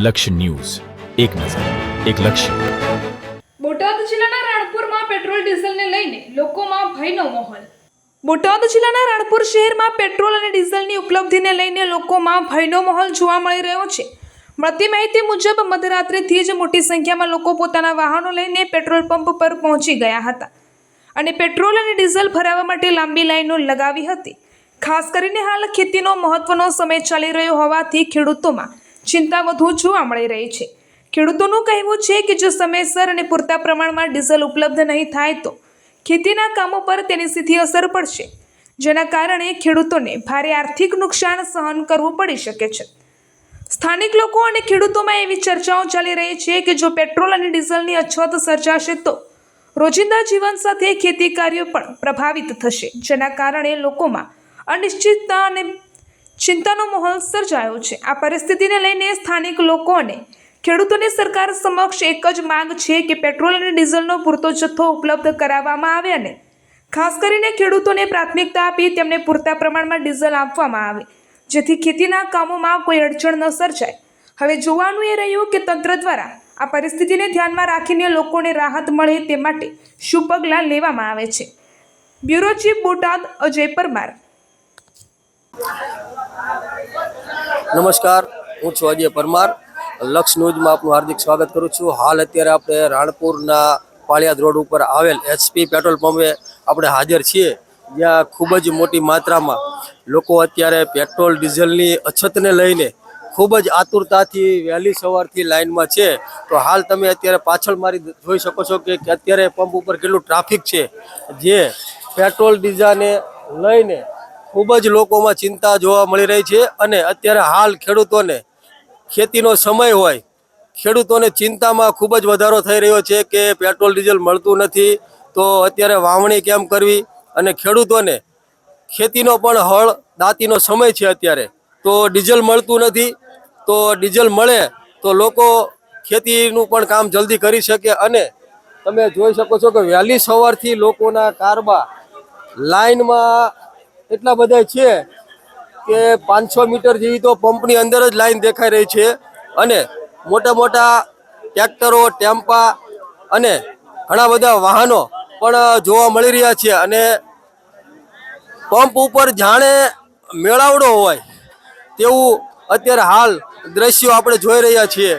લક્ષ્ય ન્યૂઝ, એક નજર, એક લક્ષ્ય. બોટાદ જિલ્લાના રાણપુરમાં પેટ્રોલ ડીઝલને લઈને લોકોમાં ભયનો માહોલ. બોટાદ જિલ્લાના રાણપુર શહેરમાં પેટ્રોલ અને ડીઝલની ઉપલબ્ધિને લઈને લોકોમાં ભયનો માહોલ જોવા મળી રહ્યો છે. મળતી માહિતી મુજબ મધરાત્રિથી જ મોટી સંખ્યામાં લોકો પોતાના વાહનો લઈને પેટ્રોલ પંપ પર પહોંચી ગયા હતા અને પેટ્રોલ અને ડીઝલ ભરાવવા માટે લાંબી લાઈનો લગાવી હતી. ખાસ કરીને હાલ ખેતીનો મહત્વનો સમય ચાલી રહ્યો હોવાથી ખેડૂતોમાં ચિંતા વધુ જોવા મળી રહી છે. ખેડૂતોનું કહેવું છે કે જો સમયસર અને પૂરતા પ્રમાણમાં ડીઝલ ઉપલબ્ધ નહીં થાય તો ખેતીના કામો પર તેની સીધી અસર પડશે, જેના કારણે ખેડૂતોને ભારે આર્થિક નુકસાન સહન કરવું પડી શકે છે. સ્થાનિક લોકો અને ખેડૂતોમાં એવી ચર્ચાઓ ચાલી રહી છે કે જો પેટ્રોલ અને ડીઝલની અછત સર્જાશે તો રોજિંદા જીવન સાથે ખેતી કાર્યો પણ પ્રભાવિત થશે, જેના કારણે લોકોમાં અનિશ્ચિતતા અને ચિંતાનો માહોલ સર્જાયો છે. આ પરિસ્થિતિને લઈને સ્થાનિક લોકો અને ખેડૂતોની સરકાર સમક્ષ એક જ માંગ છે કે પેટ્રોલ અને ડીઝલનો પૂરતો જથ્થો ઉપલબ્ધ કરાવવામાં આવે અને ખાસ કરીને ખેડૂતોને પ્રાથમિકતા આપી તેમને પૂરતા પ્રમાણમાં ડીઝલ આપવામાં આવે, જેથી ખેતીના કામોમાં કોઈ અડચણ ન સર્જાય. હવે જોવાનું એ રહ્યું કે તંત્ર દ્વારા આ પરિસ્થિતિને ધ્યાનમાં રાખીને લોકોને રાહત મળે તે માટે શું પગલાં લેવામાં આવે છે. Bureau chief Botad Ajay Parmar. નમસ્કાર, હું છું અજય પરમાર. લક્ષ્ય ન્યૂઝમાં આપનું હાર્દિક સ્વાગત કરું છું. હાલ અત્યારે આપણે રાણપુરના પાળિયાદ રોડ ઉપર આવેલ એચપી પેટ્રોલ પંપે આપણે હાજર છીએ, જ્યાં ખૂબ જ મોટી માત્રામાં લોકો અત્યારે પેટ્રોલ ડીઝલની અછતને લઈને ખૂબ જ આતુરતાથી વહેલી સવારથી લાઇનમાં છે. તો હાલ તમે અત્યારે પાછળ મારી જોઈ શકો છો કે અત્યારે પંપ ઉપર કેટલું ટ્રાફિક છે, જે પેટ્રોલ ડીઝલને લઈને ખૂબ જ લોકોમાં ચિંતા જોવા મળી રહી છે. અને અત્યારે હાલ ખેડૂતોને ખેતીનો સમય હોય, ખેડૂતોને ચિંતામાં ખૂબ જ વધારો થઈ રહ્યો છે કે પેટ્રોલ ડીઝલ મળતું નથી, તો અત્યારે વાવણી કેમ કરવી, અને ખેડૂતોને ખેતીનો પણ હળ દાંતીનો સમય છે અત્યારે, તો ડીઝલ મળતું નથી. તો ડીઝલ મળે તો લોકો ખેતીનું પણ કામ જલ્દી કરી શકે. અને તમે જોઈ શકો છો કે વહેલી સવારથી લોકોના કારબા લાઈનમાં એટલા બધા છે કે 500 મીટર જેવી તો પંપની અંદર જ લાઈન દેખાઈ રહી છે. અને મોટા મોટા ટ્રેક્ટરો, ટેમ્પા અને ઘણા બધા વાહનો પણ જોવા મળી રહ્યા છે. અને પંપ ઉપર જાણે મેળાવડો હોય તેવું અત્યારે હાલ દ્રશ્યો આપણે જોઈ રહ્યા છીએ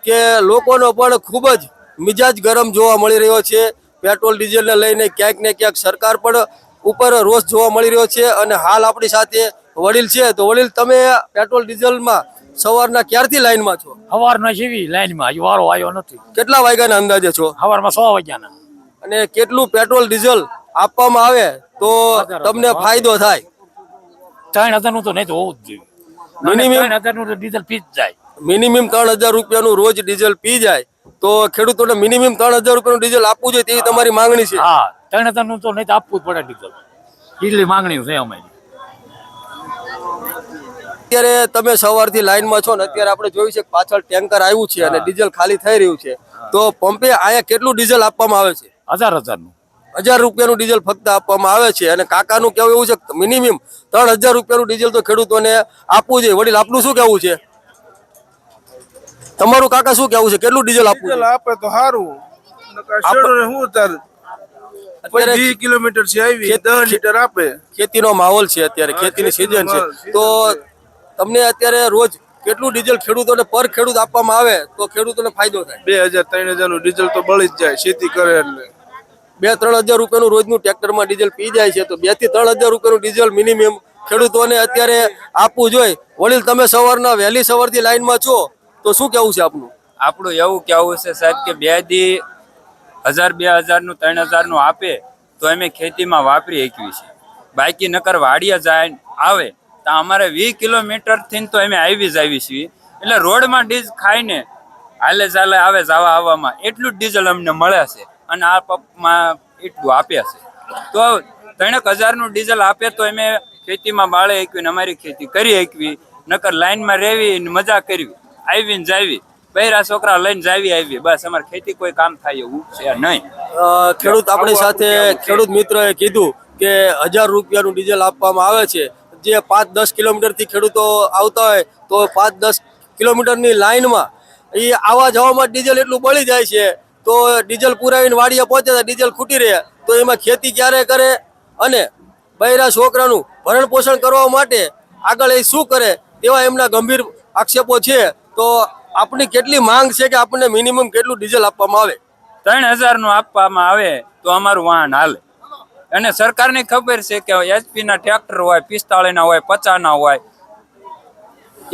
કે લોકોનો પણ ખૂબ જ મિજાજ ગરમ જોવા મળી રહ્યો છે. પેટ્રોલ ડીઝલને લઈને ક્યાંક ને ક્યાંક સરકાર પણ ઉપર રોષ જોવા મળી રહ્યો છે. અને હાલ આપણી સાથે વડીલ છે, તો વડીલ, તમે પેટ્રોલ ડીઝલમાં સવારના ક્યારથી લાઈનમાં છો? સવારના જેવી લાઈનમાં, હજી વારો આવ્યો નથી. કેટલા વાગ્યાના અંદાજે છો? સવારમાં 6 વાગ્યાના. અને કેટલું પેટ્રોલ ડીઝલ આપવામાં આવે તો તમને ફાયદો થાય? 3000 નું તો નહીં તો હોવું જ જોઈએ. મિનિમમ 3000 નું તો ડીઝલ પી જ જાય. મિનિમમ 3000 રૂપિયાનું રોજ ડીઝલ પી જાય તો ખેડૂતોને મિનિમમ 3000 રૂપિયાનું ડીઝલ આપવું જોઈએ તેવી તમારી માંગણી છે? હા, 3000 નું તો નહીં તો આપવું જ પડે ડીઝલ. એટલી માંગણી છે અમારી. અત્યારે તમે સવારથી લાઈનમાં છો ને અત્યારે આપણે જોયું છે કે પાછળ ટેન્કર આવ્યું છે અને ડીઝલ ખાલી થઈ રહ્યું છે, તો પંપે અહીંયા કેટલું ડીઝલ આપવામાં આવે છે? 1000 નું. 1000 રૂપિયાનું ડીઝલ ફક્ત આપવામાં આવે છે. અને કાકાનું કહેવું એવું છે કે મિનિમમ 3000 રૂપિયાનું ડીઝલ તો ખેડૂતોને આપવું જોઈએ. વડીલ, આપનું શું કહેવું છે? તમારું કાકા શું કહેવું છે? કેટલું ડીઝલ આપવું જોઈએ? આપે તો સારું. હું તાર 20 કિલોમીટર છે આવી 10 લીટર આપે. ખેતીનો માહોલ છે અત્યારે, ખેતીની સિઝન છે, તો તમને અત્યારે રોજ કેટલું ડીઝલ ખેડૂતોને પર ખેડૂત આપવામાં આવે તો ખેડૂતોને ફાયદો થાય? 2000-3000 નું ડીઝલ તો બળી જ જાય ખેતી કરે એટલે. 2-3 હજાર રૂપિયાનું રોજનું ટ્રેક્ટરમાં ડીઝલ પી જાય છે, તો 2 થી 3 હજાર રૂપિયાનું ડીઝલ મિનિમમ ખેડૂતોને અત્યારે આપવું જોઈએ. વડીલ, તમે સવારના વહેલી સવારથી લાઈનમાં છો, તો શું કહેવું છે આપનું? આપણું એવું કહેવું છે સાહેબ કે 2 દી 1000-2000 નું 3000 નું આપે તો અમે ખેતીમાં વાપરી શકીએ છીએ. બાકી નકર વાડિયા જાય આવે તો અમારે 20 કિલોમીટર થી તો અમે આવી જ આવી છીએ. એટલે રોડમાં ડીઝ ખાઈને હાલે ચાલે આવે જવા આવવામાં એટલું જ ડીઝલ અમને મળે છે. અને આ પંપમાં એટલું આપે છે, તો 3000 નું ડીઝલ આપે તો અમે ખેતીમાં બાળે શકવી ને અમારી ખેતી કરી શકવી. નકર લાઈનમાં રહેવી ને મજા કરવી, આવીને જાવી, બૈરા છોકરા લઈને જાવી આવી, બસ અમારે ખેતી કોઈ કામ થાય એવું છે નહીં. ખેડૂત આપણી સાથે ખેડૂત મિત્રએ કીધું કે 1000 રૂપિયાનું ડીઝલ આપવામાં આવે છે. જે 5-10 કિલોમીટરથી ખેડૂતો આવતા હોય તો 5-10 કિલોમીટરની લાઈનમાં એ આવા જવામાં ડીઝલ એટલું બળી જાય છે તો ડીઝલ પુરાવીને વાડીએ પહોંચે તો ડીઝલ ખૂટી રહે તો એમાં ખેતી ક્યારે કરે અને બૈરા છોકરાનું ભરણ પોષણ કરવા માટે આગળ એ શું કરે તેવા એમના ગંભીર આક્ષેપો છે. તો આપણી કેટલી માંગ છે કે આપણને મિનિમમ કેટલું ડીઝલ આપવામાં આવે? 3000 નું આપવામાં આવે તો અમારું વાહન હાલે. અને સરકારને ખબર છે કે HP ના ટ્રેક્ટર હોય, 45 ના હોય, 50 ના હોય,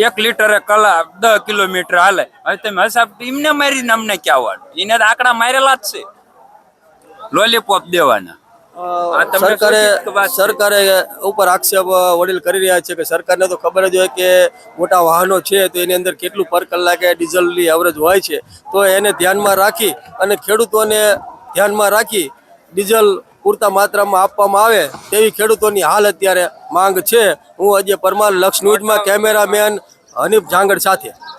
1 લીટરે કલાક 10 કિલોમીટર હાલે. હવે તમે હસાબ એમને મારીને અમને ક્યાં એને તો આંકડા મારેલા જ છે, લોલીપોપ દેવાના. આ તમને સરકારે ઉપર આક્ષેપ વડીલ કરી રહ્યા છે કે સરકારને તો ખબર જ હોય કે મોટા વાહનો છે તો એની અંદર કેટલું પર કલાકે ડીઝલની એવરેજ હોય છે, તો એને ધ્યાનમાં રાખી અને ખેડૂતોને ધ્યાનમાં રાખી ડીઝલ પૂરતા માત્રામાં આપવામાં આવે તેવી ખેડૂતોની હાલ અત્યારે માંગ છે. હું અજય પરમાર, લક્ષ ન્યૂઝમાં કેમેરામેન હનીફ જાંગડ સાથે.